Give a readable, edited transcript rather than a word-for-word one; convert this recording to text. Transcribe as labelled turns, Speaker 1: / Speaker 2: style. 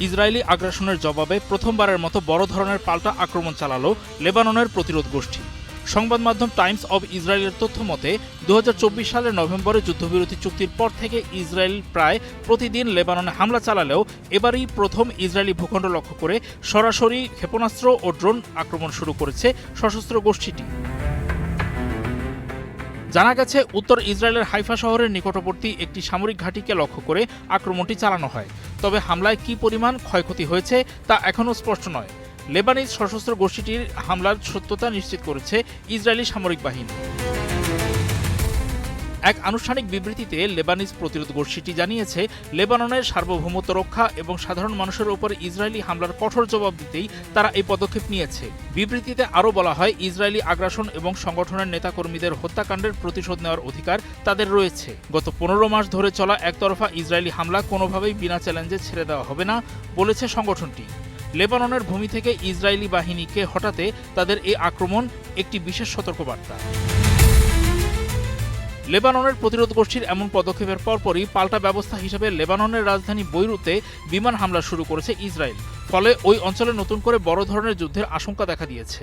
Speaker 1: Israeli আগ্রাসনের জবাবে প্রথমবারের মতো বড় ধরনের পাল্টা আক্রমণ চালালো লেবাননের প্রতিরোধ গোষ্ঠী। সংবাদ মাধ্যম টাইমস অব ইসরায়েলের তথ্য মতে ২০২৪ সালের নভেম্বরে যুদ্ধবিরতি চুক্তির পর থেকে ইসরায়েল প্রায় প্রতিদিন লেবাননে হামলা চালালেও এবারই প্রথম ইসরায়েলি ভূখণ্ড লক্ষ্য করে সরাসরি ক্ষেপণাস্ত্র ও ড্রোন আক্রমণ শুরু করেছে সশস্ত্র গোষ্ঠীটি। জানা গেছে, উত্তর ইসরায়েলের হাইফা শহরের নিকটবর্তী একটি সামরিক ঘাঁটিকে লক্ষ্য করে আক্রমণটি চালানো হয়। তবে হামলায় কী পরিমাণ ক্ষয়ক্ষতি হয়েছে তা এখনও স্পষ্ট নয়। লেবানিজ সশস্ত্র গোষ্ঠীটির হামলার সত্যতা নিশ্চিত করেছে ইসরায়েলি সামরিক বাহিনী। এক আনুষ্ঠানিক বিবৃতিতে লেবানিজ প্রতিরোধ গোষ্ঠীটি জানিয়েছে, লেবাননের সার্বভৌমত্ব রক্ষা এবং সাধারণ মানুষের উপর ইসরায়েলি হামলার কঠোর জবাব দিতেই তারা এই পদক্ষেপ নিয়েছে। বিবৃতিতে আরও বলা হয়, ইসরায়েলি আগ্রাসন এবং সংগঠনের নেতাকর্মীদের হত্যাকাণ্ডের প্রতিশোধ নেওয়ার অধিকার তাদের রয়েছে। গত ১৫ মাস ধরে চলা একতরফা ইসরায়েলি হামলা কোনোভাবেই বিনা চ্যালেঞ্জে ছেড়ে দেওয়া হবে না বলেছে সংগঠনটি। লেবাননের ভূমি থেকে ইসরায়েলি বাহিনীকে হটাতে তাদের এই আক্রমণ একটি বিশেষ সতর্কবার্তা। লেবাননের প্রতিরোধ গোষ্ঠীর এমন পদক্ষেপের পরপরই পাল্টা ব্যবস্থা হিসেবে লেবাননের রাজধানী বৈরুতে বিমান হামলা শুরু করেছে ইসরায়েল। ফলে ওই অঞ্চলে নতুন করে বড় ধরনের যুদ্ধের আশঙ্কা দেখা দিয়েছে।